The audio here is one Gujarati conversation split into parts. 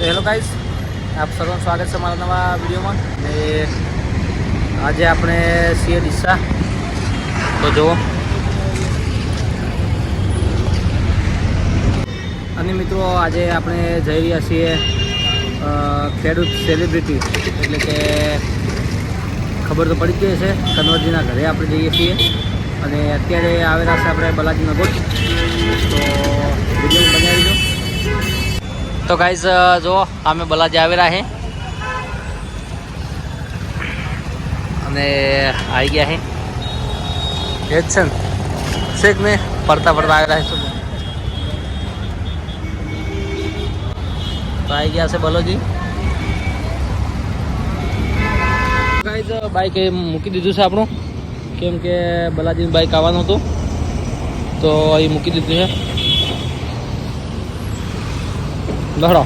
હેલો ગાઈસ, આપ સૌનું સ્વાગત છે મારા નવા વિડીયોમાં. અને આજે આપણે છીએ ડીસા. તો જુઓ, અને મિત્રો આજે આપણે જઈ રહ્યા છીએ ખેડૂત સેલિબ્રિટી, એટલે કે ખબર તો પડી ગઈ છે, કન્વરજીના ઘરે આપણે જઈએ છીએ. અને અત્યારે આવેલા છે આપણે બાલાજીના ગોઠ. તો વિડીયો બનાવી દો. તો ગાઈઝ જો અમે બાલાજી આવેલા છે અને આવી ગયા છે. એ જ છે ને શેખ ને પડતા પડતા આવેલા છે. તો આવી ગયા છે બાલાજી. ગાઈઝ બાઇક એ મૂકી દીધું છે આપણું, કેમ કે બાલાજીનું બાઇક આવવાનું હતું તો અહીં મૂકી દીધું છે. લહડો.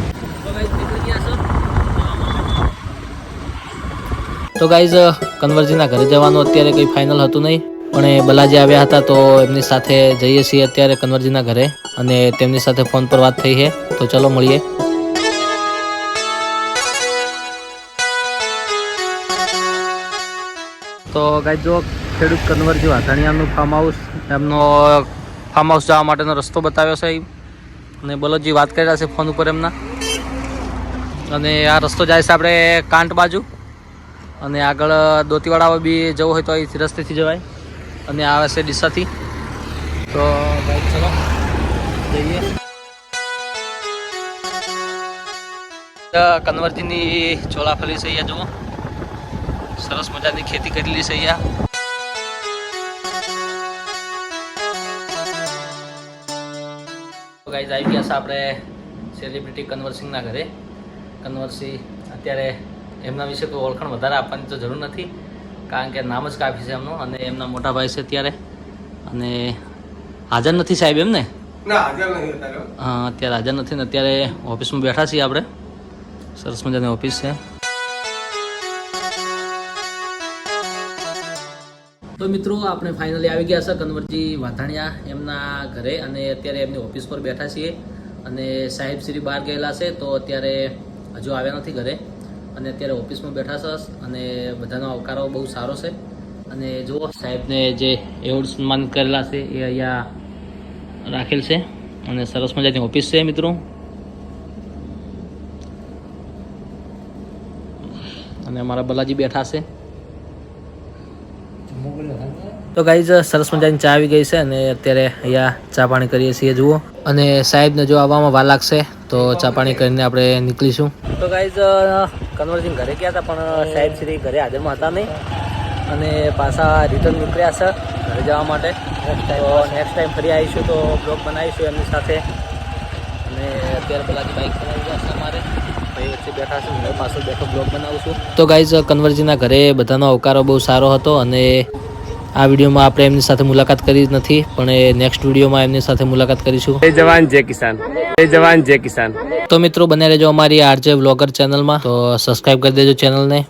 તો ગાઈઝ કન્વરજીના ઘરે જવાનું અત્યારે કંઈ ફાઇનલ હતું નહીં, પણ એ બાલાજી આવ્યા હતા તો એમની સાથે જઈએ છીએ અત્યારે કન્વરજીના ઘરે. અને તેમની સાથે ફોન પર વાત થઈ છે, તો ચલો મળીએ. તો ગાઈઝ જો ખેડૂત કન્વરજી વાઘાણીયાનું ફાર્મ હાઉસ, એમનો ફાર્મ હાઉસ જવા માટેનો રસ્તો બતાવ્યો છે. અને બાલાજી વાત કર્યા છે ફોન ઉપર એમના. અને આ રસ્તો જાય છે આપણે કાંટ બાજુ, અને આગળ દોતીવાડા બી જવું હોય તો અહીંથી રસ્તેથી જવાય. અને આવે છે ડીસાથી. તો ભાઈ ચલો જઈએ. કન્વરજીની ચોલાફળી છે અહીંયા જુઓ, સરસ મજાની ખેતી કરેલી છે અહીંયા. ગાઈઝ આવી ગયા છે આપણે સેલિબ્રિટી કન્વરસિંગના ઘરે. કન્વરસિંહ અત્યારે એમના વિશે કોઈ ઓળખાણ વધારે આપવાની તો જરૂર નથી, કારણ કે નામ જ કાફી છે એમનું. અને એમના મોટા ભાઈ છે અત્યારે, અને હાજર નથી સાહેબ એમ ને? હા, અત્યારે હાજર નથી ને અત્યારે ઓફિસમાં બેઠા છીએ આપણે. સરસ મજાની ઓફિસ છે. તો મિત્રો આપણે ફાઇનલી આવી ગયા છે કન્વરજી વાઘાણીયા એમના ઘરે, અને અત્યારે એમની ઓફિસ પર બેઠા છીએ. અને સાહેબ શ્રી બહાર ગયેલા છે તો અત્યારે હજુ આવ્યા નથી ઘરે, અને અત્યારે ઓફિસમાં બેઠા છે. અને બધાનો આવકારો બહુ સારો છે. અને જુઓ સાહેબને જે એવોર્ડ સન્માનિત કરેલા છે એ અહીંયા રાખેલ છે. અને સરસ મજાની ઓફિસ છે મિત્રો. અને અમારા બાલાજી બેઠા છે. તો ગાઈઝ સરસ મજાની ચા આવી ગઈ છે, અને અત્યારે અહીંયા ચા પાણી કરીએ છીએ જુઓ. અને સાહેબને જો આવવામાં વાર લાગશે તો ચા પાણી કરીને આપણે નીકળીશું. તો ગાઈઝ કન્વરજી ઘરે ગયા હતા, પણ સાહેબ શ્રી ઘરે હાજરમાં હતા નહીં, અને પાછા રિટર્ન નીકળ્યા છે ઘરે જવા માટે. તો નેક્સ્ટ ટાઈમ ફરી આવીશું તો બ્લોગ બનાવીશું એમની સાથે. અને અત્યારે બાલાજી બાઇક ચલાવી ગયા છે અમારે, ભાઈ વચ્ચે બેઠા છે, હું પાછળ બેઠો બ્લોગ બનાવું છું. તો ગાઈઝ કન્વરજીના ઘરે બધાનો આવકારો બહુ સારો હતો. અને આ વિડીયોમાં આપણે એમની સાથે મુલાકાત કરી નથી, પણ નેક્સ્ટ વિડીયોમાં એમની સાથે મુલાકાત કરીશું. જય જવાન જય કિસાન, જય જવાન જય કિસાન. તો મિત્રો બને રહેજો અમારી આરજે વ્લોગર ચેનલમાં. તો સબસ્ક્રાઈબ કરી દેજો ચેનલને.